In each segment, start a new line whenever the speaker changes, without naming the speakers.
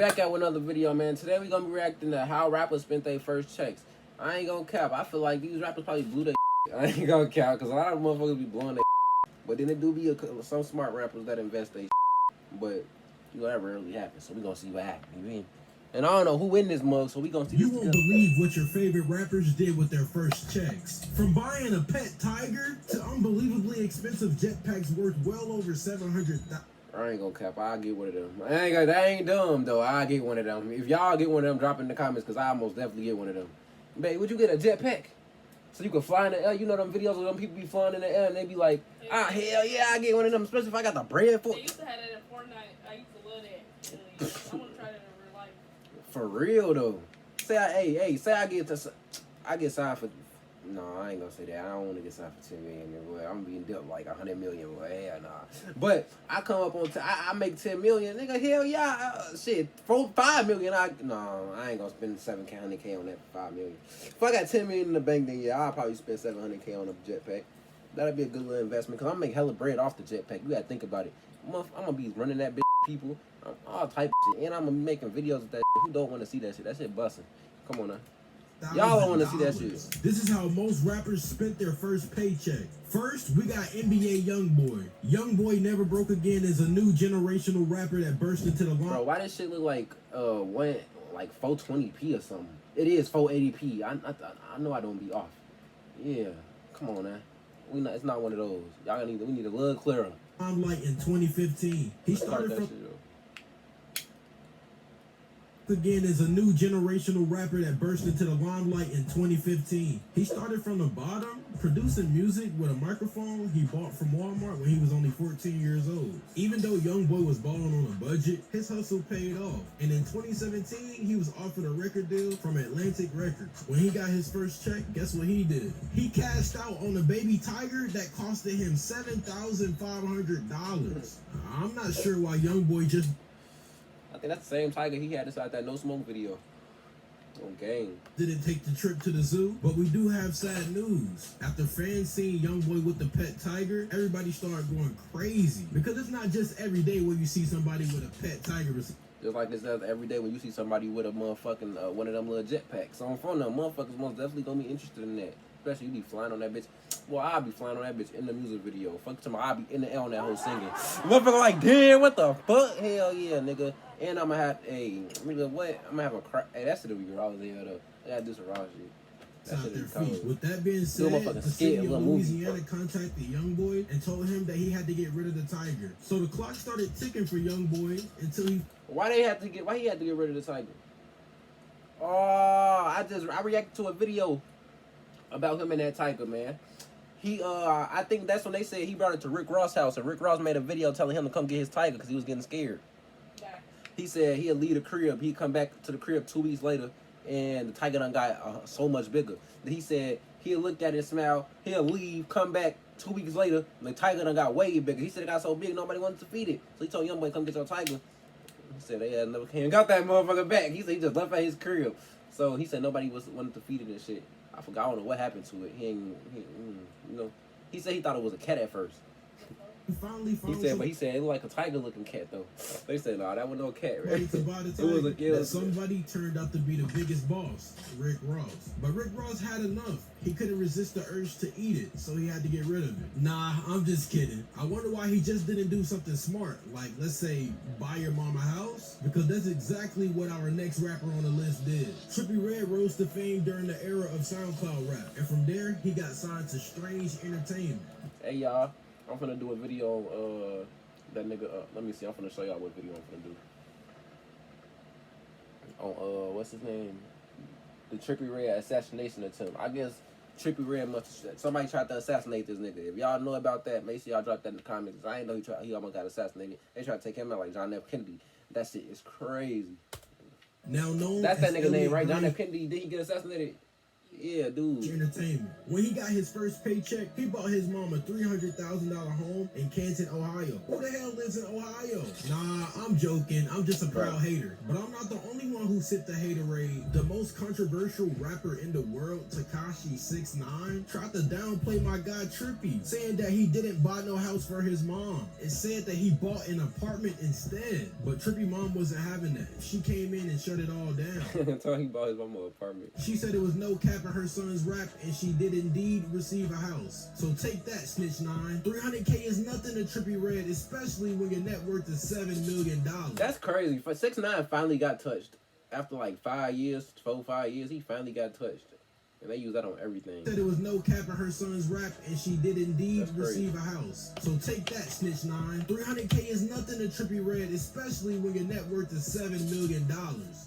Back at with another video, man. Today we gonna be reacting to how rappers spent their first checks. I ain't gonna cap. I feel like these rappers probably blew their I ain't gonna cap, because a lot of motherfuckers be blowing their but then it do be some smart rappers that invest their but you know that rarely happens. So we gonna see what happens. You mean? And I don't know who in this mug, so we gonna see.
You won't believe what your favorite rappers did with their first checks. From buying a pet tiger to unbelievably expensive jetpacks worth well over $700,000.
I ain't gonna cap. I'll get one of them. That ain't dumb though. I'll get one of them. If y'all get one of them, drop in the comments, because I most definitely get one of them. Babe, would you get a jetpack? So you can fly in the air. You know them videos of them people be flying in the air and they be like, hell yeah, I get one of them, especially if I got the bread for it.
They used to have that in Fortnite. I used to love that. I want to try that in real life.
For real though. Say I get signed for. No, I ain't gonna say that. I don't want to get signed for 10 million. Boy, I'm being dealt like 100 million. Boy, hell nah. But I come up on, I make 10 million. Nigga, hell yeah. Shit, 5 million. I ain't gonna spend 700K on that for 5 million. If I got 10 million in the bank, then yeah, I'll probably spend 700K on a jetpack. That'd be a good little investment, because I'm make hella bread off the jetpack. You gotta think about it. I'm gonna be running that bitch people, all type of shit, and I'm gonna be making videos of that shit. Who don't want to see that shit? That shit busting. Come on now. Y'all don't want to see that shit.
This is how most rappers spent their first paycheck. First, we got NBA YoungBoy. YoungBoy Never Broke Again is a new generational rapper that burst into the line.
Bro, why this shit look like 420p or something? It is 480p. I know I don't be off. Yeah, come on now. It's not one of those. We need a little clearer.
Limelight in 2015. He started from. Again is a new generational rapper that burst into the limelight in 2015. He started from the bottom, producing music with a microphone he bought from Walmart when he was only 14 years old. Even though YoungBoy was balling on a budget, his hustle paid off. And in 2017, he was offered a record deal from Atlantic Records. When he got his first check, guess what he did? He cashed out on a baby tiger that costed him $7,500. I'm not sure why YoungBoy just...
I think that's the same tiger he had inside that No Smoke video. On game.
Didn't take the trip to the zoo, but we do have sad news. After fans seeing YoungBoy with the pet tiger, everybody started going crazy. Because it's not just every day where you see somebody with a pet tiger.
Just like this every day when you see somebody with a motherfucking, one of them little jetpacks. So on phone them, motherfuckers most definitely gonna be interested in that. Especially you be flying on that bitch. Well, I'll be flying on that bitch in the music video. Fuck to my, I'll be in the air on that whole singing. Motherfucker like, damn, what the fuck? Hell yeah, nigga. And I'm gonna have nigga, what? I'm gonna have a crack. Hey, that shit be raw as hell though. I gotta do some raw shit. That shit be cold.
With that being said, the city of Louisiana contacted YoungBoy and told him that he had to get rid of the tiger. So the clock started ticking for YoungBoy until he...
Why he had to get rid of the tiger? Oh, I reacted to a video about him and that tiger, man. I think that's when they said he brought it to Rick Ross' house, and Rick Ross made a video telling him to come get his tiger because he was getting scared. He said he'll leave the crib. He'd come back to the crib 2 weeks later, and the tiger done got so much bigger. Then he said he'll look at it and smile. He'll leave, come back 2 weeks later, and the tiger done got way bigger. He said it got so big nobody wanted to feed it. So he told YoungBoy, come get your tiger. He said they had never came and got that motherfucker back. He said he just left at his crib. So he said nobody wanted to feed it and shit. I forgot, I don't know what happened to it. He said he thought it was a cat at first. He said it looked like a tiger looking cat though. They said nah, that was no cat, right?
Somebody turned out to be the biggest boss, Rick Ross. But Rick Ross had enough. He couldn't resist the urge to eat it, so he had to get rid of it. Nah, I'm just kidding. I wonder why he just didn't do something smart, like let's say buy your mama a house, because that's exactly what our next rapper on the list did. Trippie Redd rose to fame during the era of SoundCloud rap, and from there he got signed to Strange Entertainment.
Hey y'all. I'm finna do a video that nigga, let me see, I'm finna show y'all what video I'm finna do. On, what's his name? The Trippie Redd assassination attempt. I guess Trippie Redd somebody tried to assassinate this nigga. If y'all know about that, make sure y'all drop that in the comments. I ain't know he almost got assassinated. They tried to take him out like John F. Kennedy. That shit is crazy.
Now known
That's that nigga name, right? John F. Kennedy, did he get assassinated? Yeah, dude.
Entertainment. When he got his first paycheck, he bought his mom a $300,000 home in Canton, Ohio. Who the hell lives in Ohio? Nah, I'm joking. I'm just a proud hater. But I'm not the only one who sipped the haterade. The most controversial rapper in the world, Tekashi 6ix9ine, tried to downplay my guy Trippie, saying that he didn't buy no house for his mom and said that he bought an apartment instead. But Trippie mom wasn't having that. She came in and shut it all down.
Talking about his mama apartment.
She said it was no cap in her son's rap, and she did indeed receive a house. So take that, Snitch 9. 300K is nothing to Trippie Redd, especially when your net worth is $7 million.
That's crazy. For 6ix9ine finally got touched after like 5 years, 4-5 years. He finally got touched, and they use that on everything.
Said it was no cap in her son's rap, and she did indeed
That's crazy.
receive a house. So take that, Snitch 9. 300K is nothing to Trippie Redd, especially when your net worth is $7 million.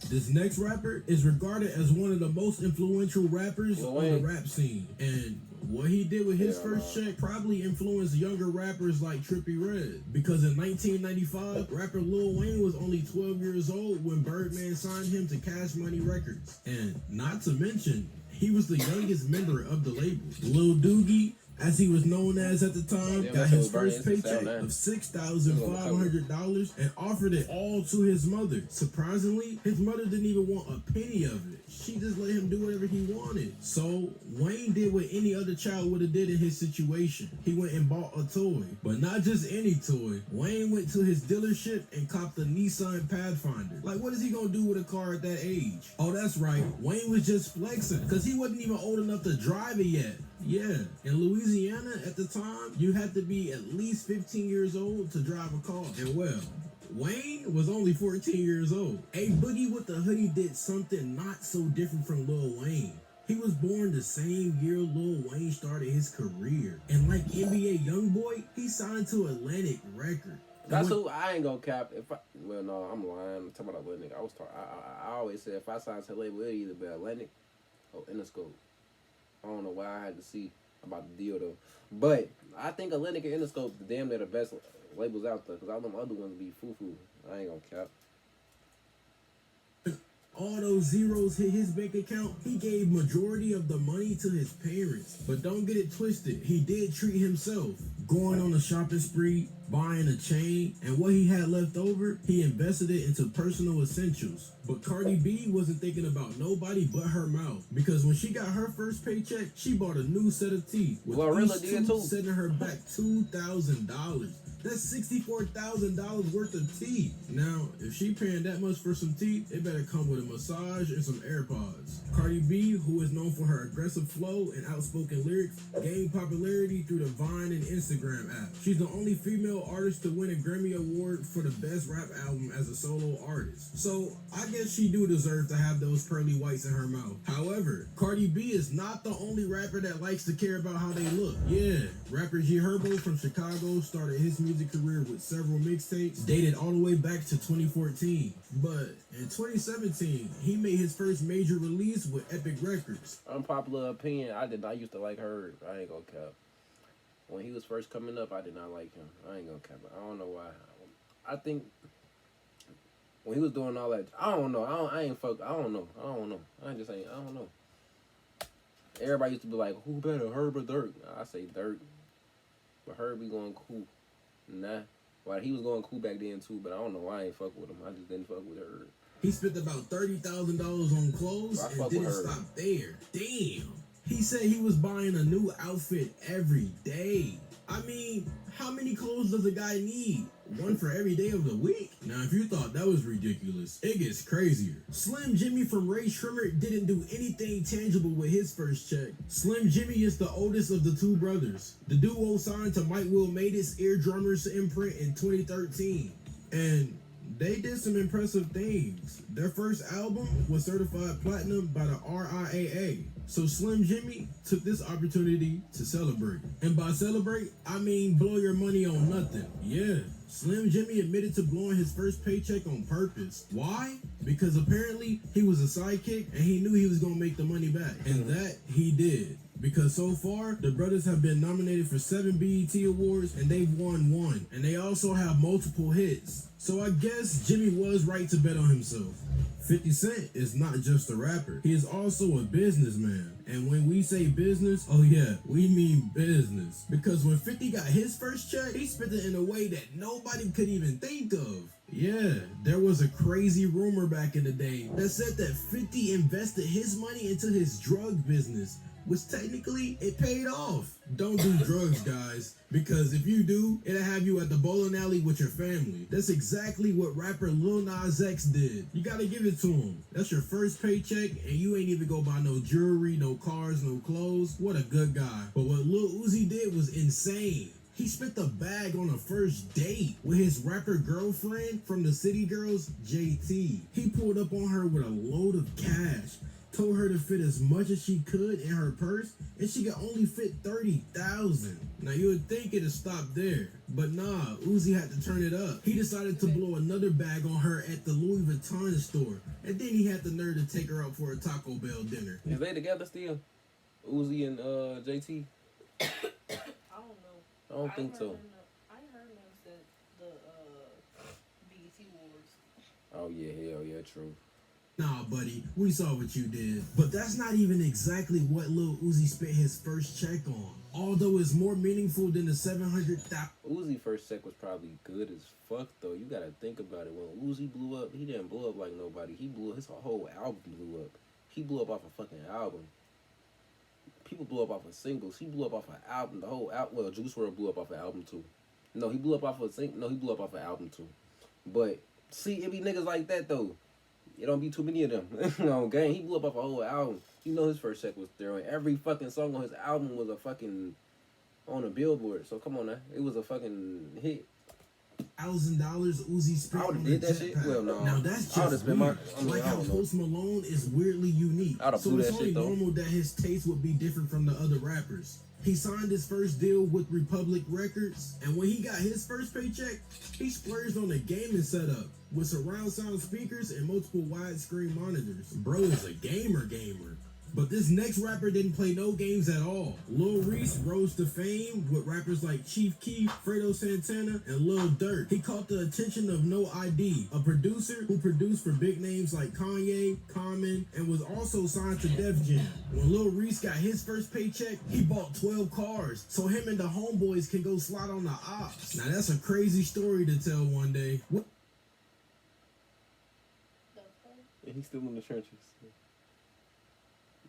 This next rapper is regarded as one of the most influential rappers
Lil
on the
Wayne.
rap scene, and what he did with his
Yeah,
first
man.
check probably influenced younger rappers like Trippie Redd. Because in 1995, rapper Lil Wayne was only 12 years old when Birdman signed him to Cash Money Records. And not to mention, he was the youngest member of the label. Lil Doogie, as he was known as at the time,
Yeah,
got
that
his
shit was
first
burning
paycheck
inside, man.
of $6,500 and offered it all to his mother. Surprisingly, his mother didn't even want a penny of it. She just let him do whatever he wanted. So Wayne did what any other child would have did in his situation. He went and bought a toy, but not just any toy. Wayne went to his dealership and copped the Nissan Pathfinder. Like, what is he gonna do with a car at that age? Oh, that's right. Wayne was just flexing because he wasn't even old enough to drive it yet. Yeah, in Louisiana at the time, you had to be at least 15 years old to drive a car. And well, Wayne was only 14 years old. A Boogie with the Hoodie did something not so different from Lil Wayne. He was born the same year Lil Wayne started his career. And like NBA Youngboy, he signed to Atlantic Records.
That's who I ain't gonna cap. Well, no, I'm lying. I'm talking about Atlantic. I always said if I signed to a label, it'd either be Atlantic or Interscope. I don't know why I had to see about the deal though, but I think Atlantic and Interscope damn near the best labels out there because all them other ones be foo-foo. I ain't gonna cap.
All those zeros hit his bank account, he gave majority of the money to his parents. But don't get it twisted, he did treat himself. Going on a shopping spree, buying a chain, and what he had left over, he invested it into personal essentials. But Cardi B wasn't thinking about nobody but her mouth. Because when she got her first paycheck, she bought a new set of teeth. With
Glorilla
each
did
tooth
too.
setting her back $2,000. That's $64,000 worth of teeth. Now, if she paying that much for some teeth, it better come with a massage and some AirPods. Cardi B, who is known for her aggressive flow and outspoken lyrics, gained popularity through the Vine and Instagram app. She's the only female artist to win a Grammy Award for the best rap album as a solo artist. So, I guess she do deserve to have those pearly whites in her mouth. However, Cardi B is not the only rapper that likes to care about how they look. Yeah, rapper G Herbo from Chicago started his music career with several mixtapes dated all the way back to 2014. But in 2017, he made his first major release with Epic Records.
Unpopular opinion, I did not used to like her. I ain't gonna cap. When he was first coming up, I did not like him. I ain't gonna cap. I don't know why. I think when he was doing all that, I don't know. I don't know. I don't know. Everybody used to be like, who better, Herb or Dirk? I say Dirk. But Herb be going cool. Nah. Well, he was going cool back then too, but I don't know why I ain't fuck with him. I just didn't fuck with Herb.
He spent about $30,000 on clothes
I
and
fuck
didn't
with her.
stop there. Damn. He said he was buying a new outfit every day. I mean, how many clothes does a guy need? One for every day of the week? Now, if you thought that was ridiculous, it gets crazier. Slim Jimmy from Ray Shrimmer didn't do anything tangible with his first check. Slim Jimmy is the oldest of the two brothers. The duo signed to Mike Will Mate's Ear Drummers imprint in 2013. And they did some impressive things. Their first album was certified platinum by the RIAA. So Slim Jimmy took this opportunity to celebrate. And by celebrate, I mean blow your money on nothing. Yeah, Slim Jimmy admitted to blowing his first paycheck on purpose. Why? Because apparently he was a sidekick and he knew he was gonna make the money back. And that he did. Because so far, the brothers have been nominated for 7 BET Awards and they've won 1. And they also have multiple hits. So I guess Jimmy was right to bet on himself. 50 Cent is not just a rapper, he is also a businessman. And when we say business, oh yeah, we mean business. Because when 50 got his first check, he spent it in a way that nobody could even think of. Yeah, there was a crazy rumor back in the day that said that 50 invested his money into his drug business, which technically it paid off. Don't do drugs, guys, because if you do, it'll have you at the bowling alley with your family. That's exactly what rapper Lil Nas X did. You gotta give it to him. That's your first paycheck, and you ain't even go buy no jewelry, no cars, no clothes. What a good guy. But what Lil Uzi did was insane. He spent the bag on a first date with his rapper girlfriend from the City Girls, JT. He pulled up on her with a load of cash, told her to fit as much as she could in her purse, and she could only fit 30,000. Now you would think it'd stop there, but nah, Uzi had to turn it up. He decided to blow another bag on her at the Louis Vuitton store, and then he had the nerve to take her out for a Taco Bell dinner.
Is they together still? Uzi and JT?
I don't know.
I don't think so.
I heard them said the BET Awards.
Oh yeah, hell yeah, true.
Nah, buddy, we saw what you did. But that's not even exactly what Lil Uzi spent his first check on. Although it's more meaningful than the 700,000.
Uzi first check was probably good as fuck though. You gotta think about it. When Uzi blew up, he didn't blow up like nobody. He blew his whole album blew up. He blew up off a fucking album. People blew up off of singles. He blew up off an album. The whole album. Well, Juice WRLD blew up off an album too. No, he blew up off of No, he blew up off an album too. But see, it be niggas like that though. It don't be too many of them. No, gang. He blew up off a whole album. You know his first check was there. And every fucking song on his album was a fucking on a billboard. So come on now. It was a fucking hit.
$1,000 Uzi spent
I would've
on a
did that shit.
jetpack.
Well, no.
Now that's
I would've
just
spent
weird.
my-
Like
I
how
don't know.
Post Malone is weirdly unique.
I'd have
So
blew
it's
that
only
shit, though.
normal that his taste would be different from the other rappers. He signed his first deal with Republic Records, and when he got his first paycheck, he splurged on a gaming setup with surround sound speakers and multiple widescreen monitors. Bro is a gamer. But this next rapper didn't play no games at all. Lil Reese rose to fame with rappers like Chief Keef, Fredo Santana, and Lil Durk. He caught the attention of No ID, a producer who produced for big names like Kanye, Common, and was also signed to Def Jam. When Lil Reese got his first paycheck, he bought 12 cars so him and the homeboys can go slide on the ops. Now that's a crazy story to tell one day.
And he's still in the trenches.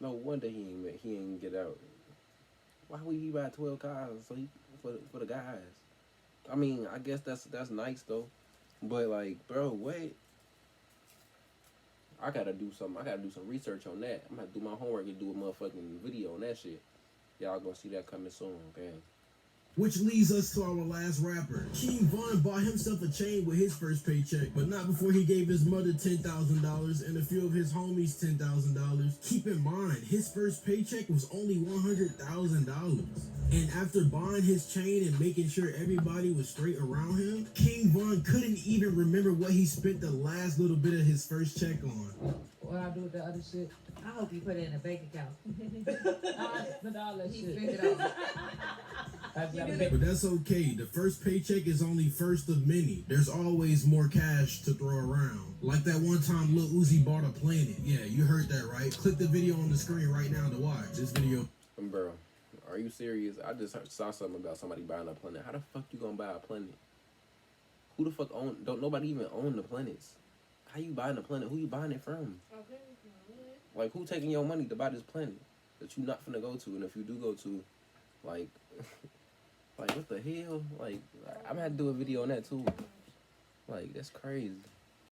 No wonder he ain't get out. Why would he buy 12 cars so he for the guys? I mean, I guess that's nice though, but like, bro, wait. I gotta do some research on that. I'm gonna do my homework and do a motherfucking video on that shit. Y'all gonna see that coming soon, okay?
Which leads us to our last rapper. King Von bought himself a chain with his first paycheck, but not before he gave his mother $10,000 and a few of his homies $10,000. Keep in mind, his first paycheck was only $100,000. And after buying his chain and making sure everybody was straight around him, King Von couldn't even remember what he spent the last little bit of his first check on.
What I do with the other shit? I hope you put it in a bank account.
I spent all that
He
shit.
spent it all.
But that's okay. The first paycheck is only first of many. There's always more cash to throw around. Like that one time Lil Uzi bought a planet. Yeah, you heard that right. Click the video on the screen right now to watch. This video.
Bro, are you serious? I just saw something about somebody buying a planet. How the fuck you gonna buy a planet? Who the fuck don't nobody even own the planets? How you buying the planet? Who you buying it from?
Okay,
Like, who taking your money to buy this planet that you not finna go to? And if you do go to, like, like what the hell? Like, I'm gonna have to do a video on that too. Like, that's crazy.